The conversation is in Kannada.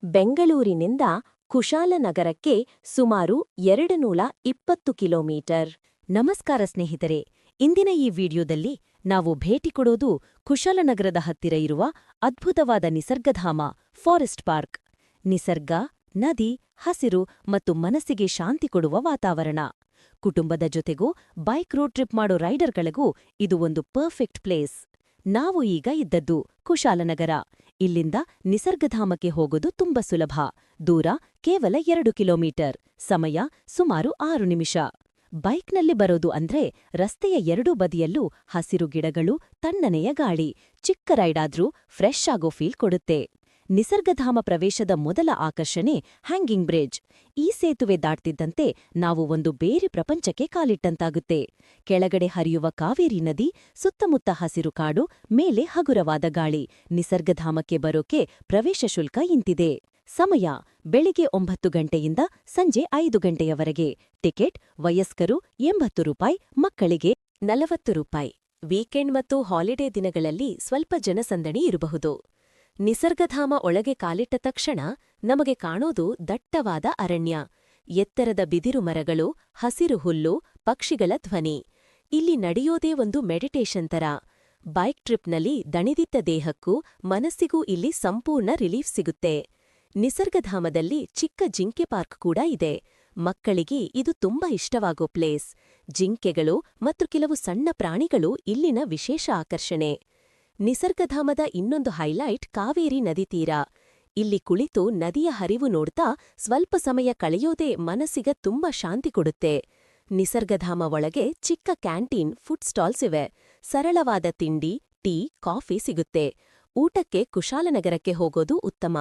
ಬೆಂಗಳೂರಿನಿಂದ ಕುಶಾಲನಗರಕ್ಕೆ ಸುಮಾರು 220 ಕಿಲೋಮೀಟರ್. ನಮಸ್ಕಾರ ಸ್ನೇಹಿತರೆ, ಇಂದಿನ ಈ ವಿಡಿಯೋದಲ್ಲಿ ನಾವು ಭೇಟಿ ಕೊಡೋದು ಕುಶಾಲನಗರದ ಹತ್ತಿರ ಇರುವ ಅದ್ಭುತವಾದ ನಿಸರ್ಗಧಾಮ ಫಾರೆಸ್ಟ್ ಪಾರ್ಕ್. ನಿಸರ್ಗ, ನದಿ, ಹಸಿರು ಮತ್ತು ಮನಸ್ಸಿಗೆ ಶಾಂತಿ ಕೊಡುವ ವಾತಾವರಣ. ಕುಟುಂಬದ ಜೊತೆಗೂ ಬೈಕ್ ರೋಡ್ ಟ್ರಿಪ್ ಮಾಡೋ ರೈಡರ್ಗಳಿಗೂ ಇದು ಒಂದು ಪರ್ಫೆಕ್ಟ್ ಪ್ಲೇಸ್. ನಾವು ಈಗ ಇದ್ದದ್ದು ಕುಶಾಲನಗರ. ಇಲ್ಲಿಂದ ನಿಸರ್ಗಧಾಮಕ್ಕೆ ಹೋಗೋದು ತುಂಬ ಸುಲಭ. ದೂರ ಕೇವಲ 2 ಕಿಲೋಮೀಟರ್. ಸಮಯ ಸುಮಾರು 6 ನಿಮಿಷ. ಬೈಕ್ನಲ್ಲಿ ಬರೋದು ಅಂದ್ರೆ ರಸ್ತೆಯ ಎರಡೂ ಬದಿಯಲ್ಲೂ ಹಸಿರು ಗಿಡಗಳು, ತಣ್ಣನೆಯ ಗಾಳಿ. ಚಿಕ್ಕ ರೈಡಾದ್ರೂ ಫ್ರೆಶ್ ಆಗೋ ಫೀಲ್ ಕೊಡುತ್ತೆ. ನಿಸರ್ಗಧಾಮ ಪ್ರವೇಶದ ಮೊದಲ ಆಕರ್ಷಣೆ ಹ್ಯಾಂಗಿಂಗ್ ಬ್ರಿಡ್ಜ್. ಈ ಸೇತುವೆ ದಾಟ್ತಿದ್ದಂತೆ ನಾವು ಒಂದು ಬೇರೆ ಪ್ರಪಂಚಕ್ಕೆ ಕಾಲಿಟ್ಟಂತಾಗುತ್ತೆ. ಕೆಳಗಡೆ ಹರಿಯುವ ಕಾವೇರಿ ನದಿ, ಸುತ್ತಮುತ್ತ ಹಸಿರು ಕಾಡು, ಮೇಲೆ ಹಗುರವಾದ ಗಾಳಿ. ನಿಸರ್ಗಧಾಮಕ್ಕೆ ಬರೋಕೆ ಪ್ರವೇಶ ಶುಲ್ಕ ಇಂತಿದೆ. ಸಮಯ ಬೆಳಿಗ್ಗೆ 9 ಗಂಟೆಯಿಂದ ಸಂಜೆ 5 ಗಂಟೆಯವರೆಗೆ. ಟಿಕೆಟ್ ವಯಸ್ಕರು 80 ರೂಪಾಯಿ, ಮಕ್ಕಳಿಗೆ 40 ರೂಪಾಯಿ. ವೀಕೆಂಡ್ ಮತ್ತು ಹಾಲಿಡೇ ದಿನಗಳಲ್ಲಿ ಸ್ವಲ್ಪ ಜನಸಂದಣಿ ಇರಬಹುದು. ನಿಸರ್ಗಧಾಮ ಒಳಗೆ ಕಾಲಿಟ್ಟ ತಕ್ಷಣ ನಮಗೆ ಕಾಣೋದು ದಟ್ಟವಾದ ಅರಣ್ಯ. ಎತ್ತರದ ಬಿದಿರು ಮರಗಳು, ಹಸಿರು ಹುಲ್ಲು, ಪಕ್ಷಿಗಳ ಧ್ವನಿ. ಇಲ್ಲಿ ನಡೆಯೋದೇ ಒಂದು ಮೆಡಿಟೇಷನ್ ತರ. ಬೈಕ್ ಟ್ರಿಪ್ನಲ್ಲಿ ದಣಿದಿದ್ದ ದೇಹಕ್ಕೂ ಮನಸ್ಸಿಗೂ ಇಲ್ಲಿ ಸಂಪೂರ್ಣ ರಿಲೀಫ್ ಸಿಗುತ್ತೆ. ನಿಸರ್ಗಧಾಮದಲ್ಲಿ ಚಿಕ್ಕ ಜಿಂಕೆ ಪಾರ್ಕ್ ಕೂಡ ಇದೆ. ಮಕ್ಕಳಿಗೆ ಇದು ತುಂಬಾ ಇಷ್ಟವಾಗೋ ಪ್ಲೇಸ್. ಜಿಂಕೆಗಳು ಮತ್ತು ಕೆಲವು ಸಣ್ಣ ಪ್ರಾಣಿಗಳು ಇಲ್ಲಿನ ವಿಶೇಷ ಆಕರ್ಷಣೆ. ನಿಸರ್ಗಧಾಮದ ಇನ್ನೊಂದು ಹೈಲೈಟ್ ಕಾವೇರಿ ನದಿ ತೀರ. ಇಲ್ಲಿ ಕುಳಿತು ನದಿಯ ಹರಿವು ನೋಡ್ತಾ ಸ್ವಲ್ಪ ಸಮಯ ಕಳೆಯೋದೇ ಮನಸ್ಸಿಗೆ ತುಂಬಾ ಶಾಂತಿ ಕೊಡುತ್ತೆ. ನಿಸರ್ಗಧಾಮ ಒಳಗೆ ಚಿಕ್ಕ ಕ್ಯಾಂಟೀನ್, ಫುಡ್ ಸ್ಟಾಲ್ಸ್ ಇವೆ. ಸರಳವಾದ ತಿಂಡಿ, ಟೀ, ಕಾಫಿ ಸಿಗುತ್ತೆ. ಊಟಕ್ಕೆ ಕುಶಾಲನಗರಕ್ಕೆ ಹೋಗೋದು ಉತ್ತಮ.